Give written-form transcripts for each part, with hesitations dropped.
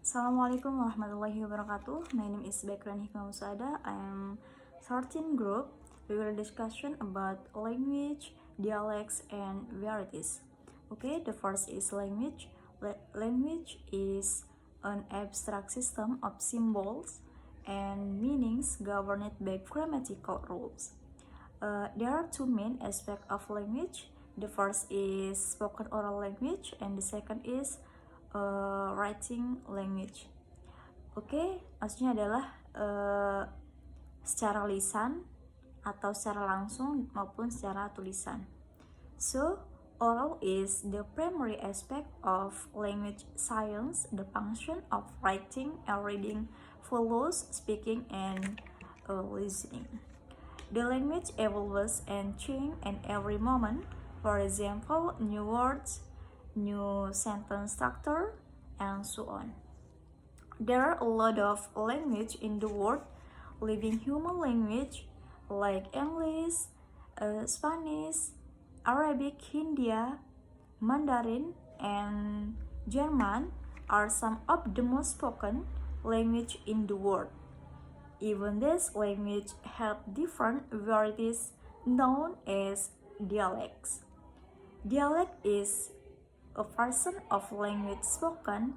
Assalamualaikum warahmatullahi wabarakatuh. My name is Baiq Hikma Musa'adah. I am 13 group. We will discussion about language, dialects, and varieties. Okay, the first is language. Language is an abstract system of symbols and meanings governed by grammatical rules. There are two main aspects of language. The first is spoken oral language, and the second is writing language. Oke, maksudnya adalah secara lisan atau secara langsung maupun secara tulisan. So, oral is the primary aspect of language science. The function of writing and reading follows speaking and listening. The language evolves and changes in every moment. For example, new words, new sentence structure, and so on. There are a lot of language in the world. Living human language like English, Spanish, Arabic, Hindi, Mandarin, and German are some of the most spoken language in the world. Even this language have different varieties known as dialects. Dialect is a version of language spoken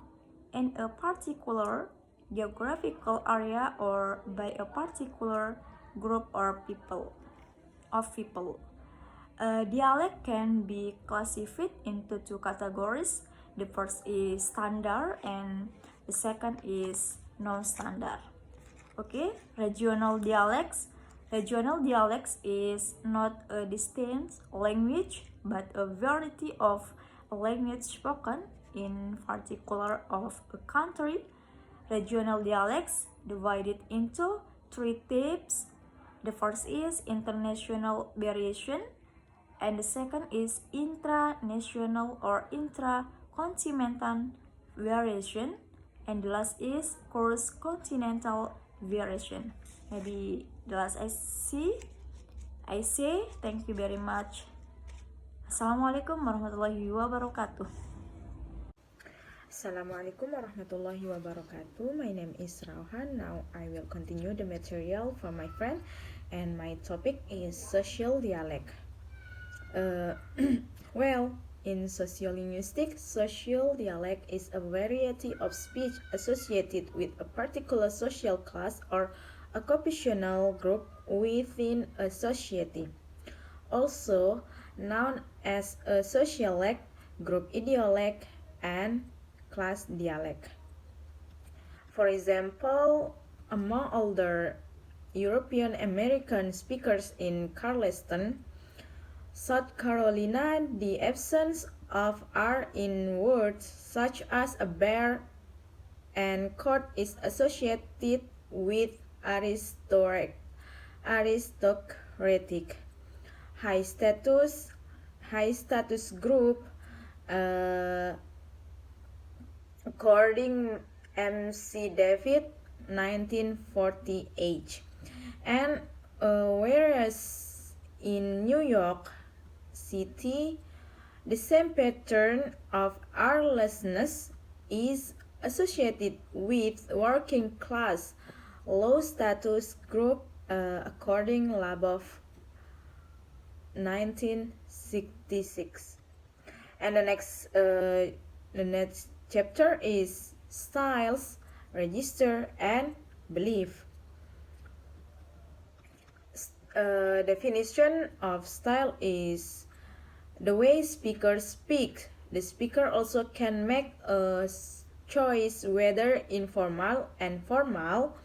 in a particular geographical area or by a particular group or people. Dialect can be classified into two categories. The first is standard and the second is non-standard. Okay, regional dialects. Regional dialects is not a distinct language but a variety of language spoken in particular of a country. Regional dialects divided into three types. The first is international variation, and the second is intranational or intracontinental variation, and the last is cross-continental variation. Maybe the last I say thank you very much. Assalamualaikum warahmatullahi wabarakatuh. Assalamualaikum warahmatullahi wabarakatuh. My name is Raohan. Now I will continue the material from my friend, and my topic is social dialect. Well, in sociolinguistic, social dialect is a variety of speech associated with a particular social class or occupational group within a society. Also known as a sociolect, group idiolect, and class dialect. For example, among older European American speakers in Charleston, South Carolina, the absence of R in words such as a bear and court is associated with aristocratic, high status group, according M.C. David 1948. And whereas in New York City, the same pattern of R-lessness is associated with working class, low status group, according Labov 1966. And the next chapter is styles, register, and belief. Definition of style is the way speakers speak. The speaker also can make a choice whether informal and formal.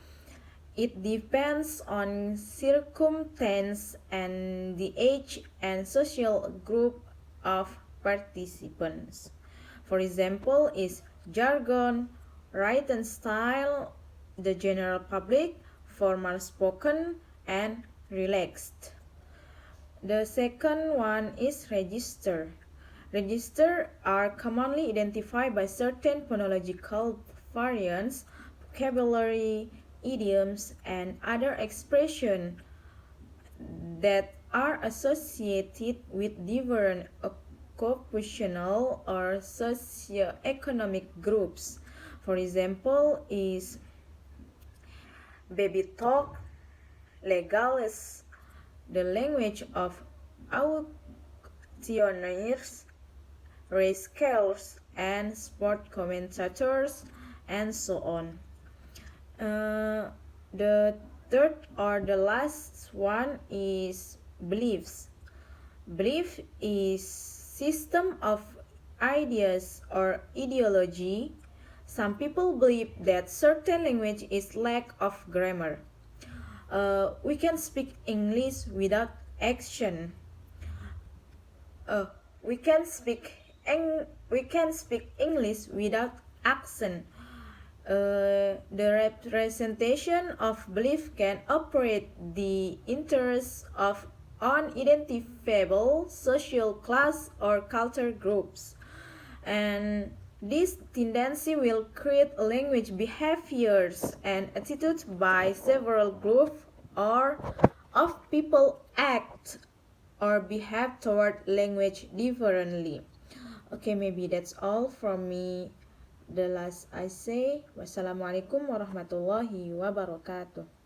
It depends on circumstance and the age and social group of participants. For example, is jargon, written style, the general public, formal spoken, and relaxed. The second one is register. Register are commonly identified by certain phonological variants, vocabulary, idioms, and other expressions that are associated with different occupational or socioeconomic groups. For example, is baby talk, legal is the language of auctioneers, race cars, and sport commentators, and so on. The third or the last one is beliefs. Belief is system of ideas or ideology. Some people believe that certain language is lack of grammar. We can speak English without action. Uh, we can speak English without accent. The representation of belief can operate the interests of unidentifiable social class or culture groups, and this tendency will create language behaviors and attitudes by several groups or of people act or behave toward language differently. Okay, maybe that's all from me. The last I say, wassalamualaikum warahmatullahi wabarakatuh.